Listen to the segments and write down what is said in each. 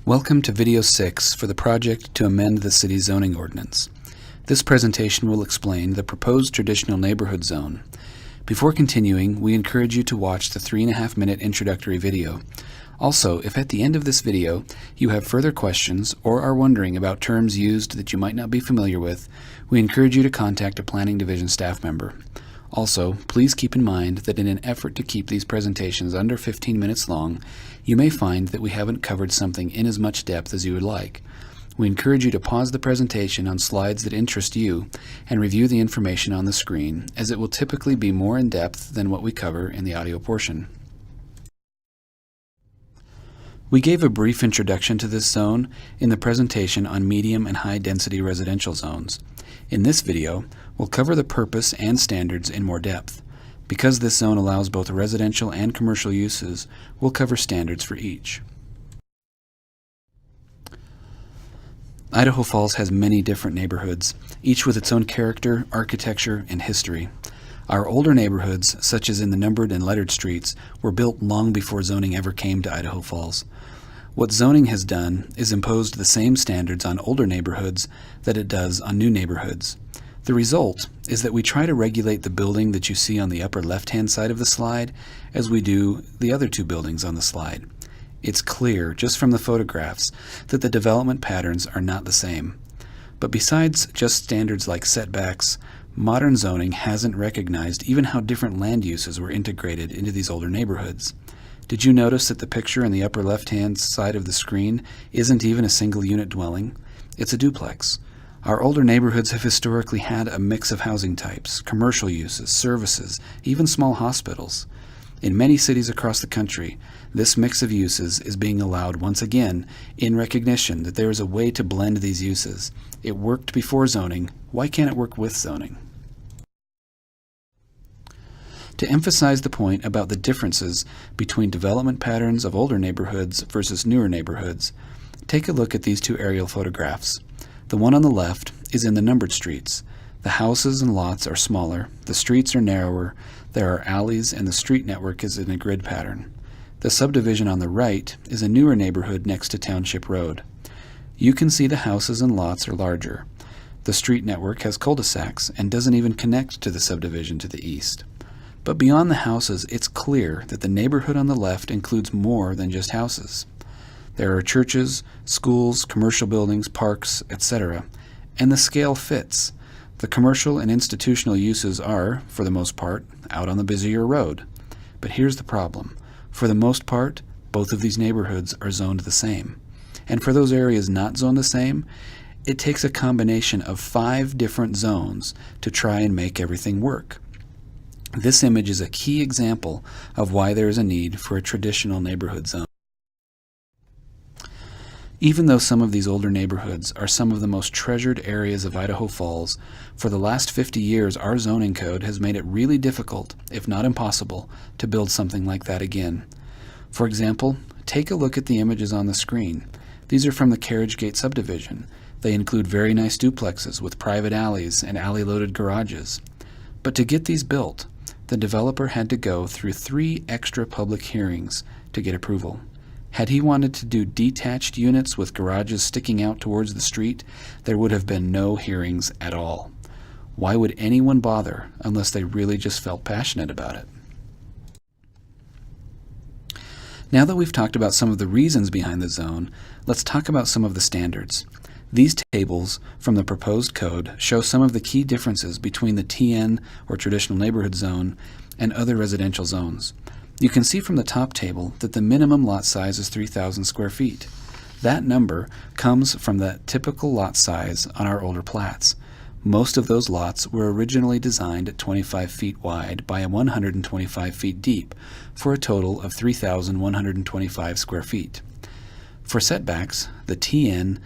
Welcome to Video 6 for the project to amend the city's zoning ordinance. This presentation will explain the proposed traditional neighborhood zone. Before continuing, we encourage you to watch the 3.5-minute introductory video. Also, if at the end of this video you have further questions or are wondering about terms used that you might not be familiar with, we encourage you to contact a Planning Division staff member. Also, please keep in mind that in an effort to keep these presentations under 15 minutes long, you may find that we haven't covered something in as much depth as you would like. We encourage you to pause the presentation on slides that interest you and review the information on the screen, as it will typically be more in depth than what we cover in the audio portion. We gave a brief introduction to this zone in the presentation on medium and high density residential zones. In this video, we'll cover the purpose and standards in more depth. Because this zone allows both residential and commercial uses, we'll cover standards for each. Idaho Falls has many different neighborhoods, each with its own character, architecture, and history. Our older neighborhoods, such as in the numbered and lettered streets, were built long before zoning ever came to Idaho Falls. What zoning has done is imposed the same standards on older neighborhoods that it does on new neighborhoods. The result is that we try to regulate the building that you see on the upper left-hand side of the slide as we do the other two buildings on the slide. It's clear, just from the photographs, that the development patterns are not the same. But besides just standards like setbacks, modern zoning hasn't recognized even how different land uses were integrated into these older neighborhoods. Did you notice that the picture in the upper left-hand side of the screen isn't even a single-unit dwelling? It's a duplex. Our older neighborhoods have historically had a mix of housing types, commercial uses, services, even small hospitals. In many cities across the country, this mix of uses is being allowed once again in recognition that there is a way to blend these uses. It worked before zoning. Why can't it work with zoning? To emphasize the point about the differences between development patterns of older neighborhoods versus newer neighborhoods, take a look at these two aerial photographs. The one on the left is in the numbered streets. The houses and lots are smaller, the streets are narrower, there are alleys, and the street network is in a grid pattern. The subdivision on the right is a newer neighborhood next to Township Road. You can see the houses and lots are larger. The street network has cul-de-sacs and doesn't even connect to the subdivision to the east. But beyond the houses, it's clear that the neighborhood on the left includes more than just houses. There are churches, schools, commercial buildings, parks, etc., and the scale fits. The commercial and institutional uses are, for the most part, out on the busier road. But here's the problem. For the most part, both of these neighborhoods are zoned the same. And for those areas not zoned the same, it takes a combination of 5 different zones to try and make everything work. This image is a key example of why there is a need for a traditional neighborhood zone. Even though some of these older neighborhoods are some of the most treasured areas of Idaho Falls, for the last 50 years our zoning code has made it really difficult, if not impossible, to build something like that again. For example, take a look at the images on the screen. These are from the Carriage Gate subdivision. They include very nice duplexes with private alleys and alley-loaded garages. But to get these built, the developer had to go through 3 extra public hearings to get approval. Had he wanted to do detached units with garages sticking out towards the street, there would have been no hearings at all. Why would anyone bother unless they really just felt passionate about it? Now that we've talked about some of the reasons behind the zone, let's talk about some of the standards. These tables from the proposed code show some of the key differences between the TN, or traditional neighborhood zone, and other residential zones. You can see from the top table that the minimum lot size is 3,000 square feet. That number comes from the typical lot size on our older plats. Most of those lots were originally designed at 25 feet wide by 125 feet deep, for a total of 3,125 square feet. For setbacks, the TN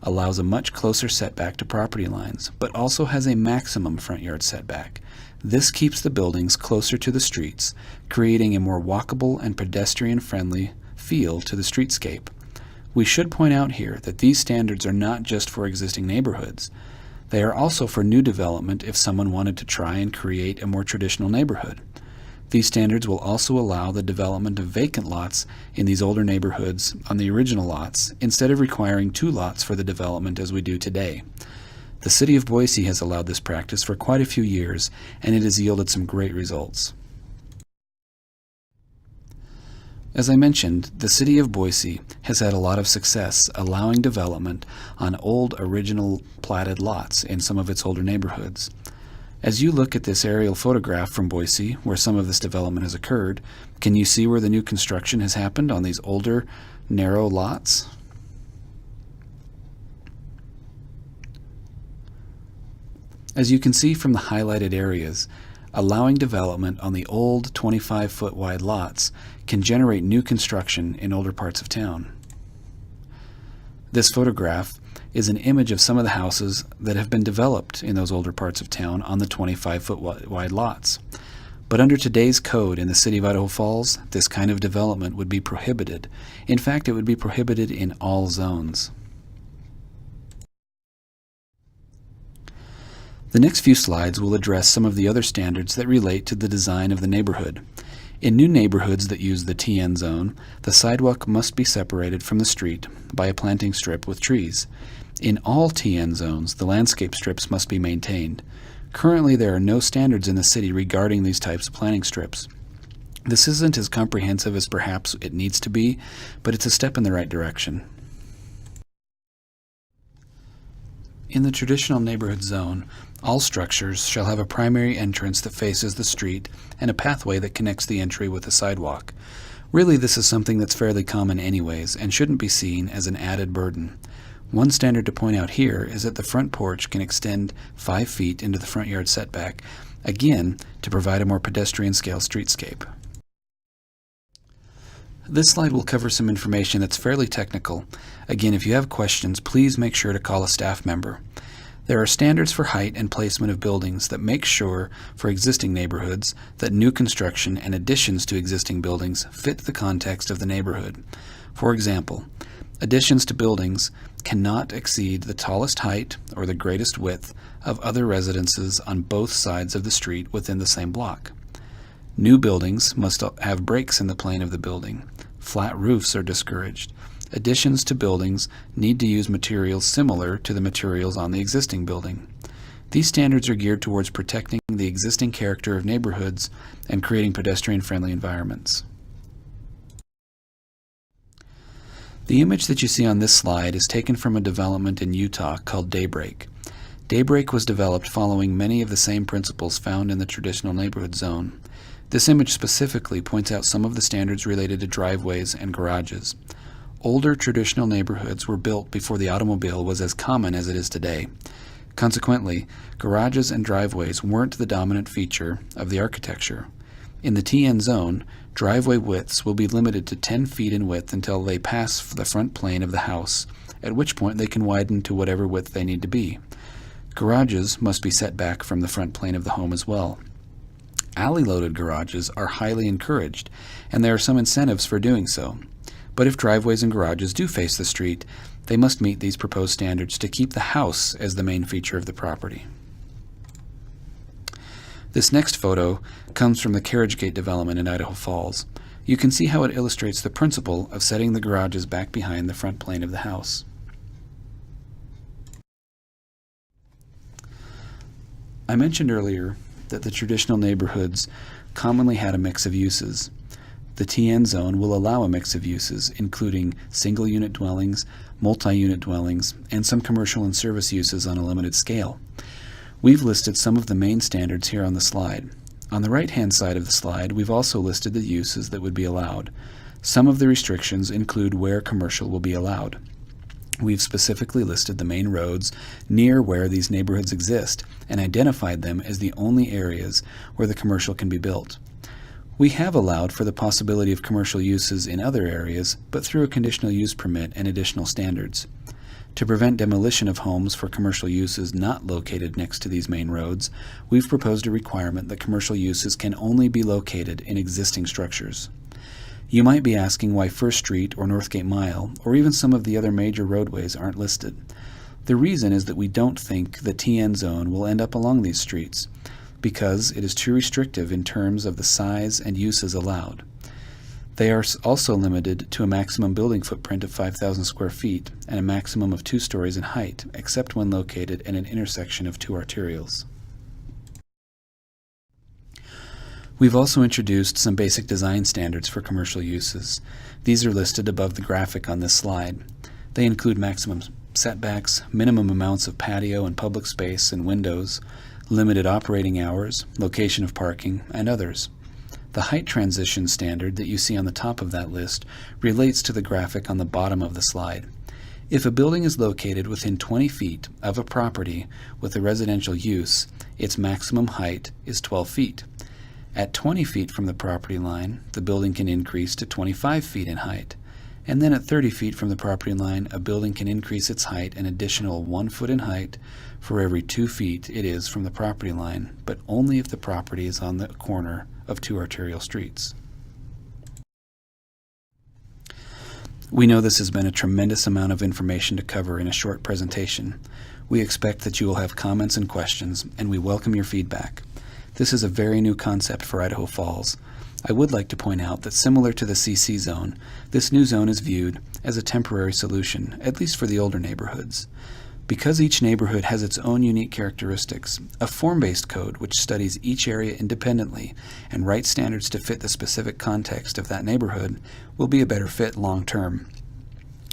allows a much closer setback to property lines, but also has a maximum front yard setback. This keeps the buildings closer to the streets, creating a more walkable and pedestrian-friendly feel to the streetscape. We should point out here that these standards are not just for existing neighborhoods. They are also for new development if someone wanted to try and create a more traditional neighborhood. These standards will also allow the development of vacant lots in these older neighborhoods on the original lots, instead of requiring 2 lots for the development as we do today. The City of Boise has allowed this practice for quite a few years, and it has yielded some great results. As I mentioned, the City of Boise has had a lot of success allowing development on old original platted lots in some of its older neighborhoods. As you look at this aerial photograph from Boise, where some of this development has occurred, can you see where the new construction has happened on these older, narrow lots? As you can see from the highlighted areas, allowing development on the old 25-foot wide lots can generate new construction in older parts of town. This photograph is an image of some of the houses that have been developed in those older parts of town on the 25-foot wide lots. But under today's code in the City of Idaho Falls, this kind of development would be prohibited. In fact, it would be prohibited in all zones. The next few slides will address some of the other standards that relate to the design of the neighborhood. In new neighborhoods that use the TN zone, the sidewalk must be separated from the street by a planting strip with trees. In all TN zones, the landscape strips must be maintained. Currently, there are no standards in the city regarding these types of planting strips. This isn't as comprehensive as perhaps it needs to be, but it's a step in the right direction. In the traditional neighborhood zone, all structures shall have a primary entrance that faces the street and a pathway that connects the entry with the sidewalk. Really, this is something that's fairly common anyways and shouldn't be seen as an added burden. One standard to point out here is that the front porch can extend 5 feet into the front yard setback, again, to provide a more pedestrian scale streetscape. This slide will cover some information that's fairly technical. Again, if you have questions, please make sure to call a staff member. There are standards for height and placement of buildings that make sure, for existing neighborhoods, that new construction and additions to existing buildings fit the context of the neighborhood. For example, additions to buildings cannot exceed the tallest height or the greatest width of other residences on both sides of the street within the same block. New buildings must have breaks in the plane of the building. Flat roofs are discouraged. Additions to buildings need to use materials similar to the materials on the existing building. These standards are geared towards protecting the existing character of neighborhoods and creating pedestrian-friendly environments. The image that you see on this slide is taken from a development in Utah called Daybreak. Daybreak was developed following many of the same principles found in the traditional neighborhood zone. This image specifically points out some of the standards related to driveways and garages. Older traditional neighborhoods were built before the automobile was as common as it is today. Consequently, garages and driveways weren't the dominant feature of the architecture. In the TN zone, driveway widths will be limited to 10 feet in width until they pass the front plane of the house, at which point they can widen to whatever width they need to be. Garages must be set back from the front plane of the home as well. Alley-loaded garages are highly encouraged, and there are some incentives for doing so. But if driveways and garages do face the street, they must meet these proposed standards to keep the house as the main feature of the property. This next photo comes from the Carriage Gate development in Idaho Falls. You can see how it illustrates the principle of setting the garages back behind the front plane of the house. I mentioned earlier that the traditional neighborhoods commonly had a mix of uses. The TN zone will allow a mix of uses, including single-unit dwellings, multi-unit dwellings, and some commercial and service uses on a limited scale. We've listed some of the main standards here on the slide. On the right-hand side of the slide, we've also listed the uses that would be allowed. Some of the restrictions include where commercial will be allowed. We've specifically listed the main roads near where these neighborhoods exist and identified them as the only areas where the commercial can be built. We have allowed for the possibility of commercial uses in other areas, but through a conditional use permit and additional standards. To prevent demolition of homes for commercial uses not located next to these main roads, we've proposed a requirement that commercial uses can only be located in existing structures. You might be asking why First Street or Northgate Mile, or even some of the other major roadways, aren't listed. The reason is that we don't think the TN zone will end up along these streets. because it is too restrictive in terms of the size and uses allowed. They are also limited to a maximum building footprint of 5,000 square feet and a maximum of 2 stories in height, except when located at an intersection of 2 arterials. We've also introduced some basic design standards for commercial uses. These are listed above the graphic on this slide. They include maximum setbacks, minimum amounts of patio and public space and windows, limited operating hours, location of parking, and others. The height transition standard that you see on the top of that list relates to the graphic on the bottom of the slide. If a building is located within 20 feet of a property with a residential use, its maximum height is 12 feet. At 20 feet from the property line, the building can increase to 25 feet in height. And then at 30 feet from the property line, a building can increase its height an additional 1 foot in height for every 2 feet it is from the property line, but only if the property is on the corner of 2 arterial streets. We know this has been a tremendous amount of information to cover in a short presentation. We expect that you will have comments and questions, and we welcome your feedback. This is a very new concept for Idaho Falls. I would like to point out that similar to the CC zone, this new zone is viewed as a temporary solution, at least for the older neighborhoods. Because each neighborhood has its own unique characteristics, a form-based code which studies each area independently and writes standards to fit the specific context of that neighborhood will be a better fit long-term.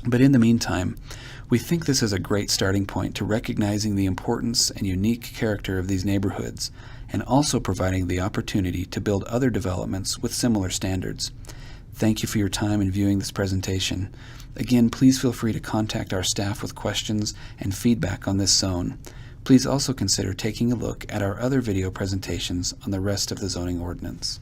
But in the meantime, we think this is a great starting point to recognizing the importance and unique character of these neighborhoods, and also providing the opportunity to build other developments with similar standards. Thank you for your time in viewing this presentation. Again, please feel free to contact our staff with questions and feedback on this zone. Please also consider taking a look at our other video presentations on the rest of the zoning ordinance.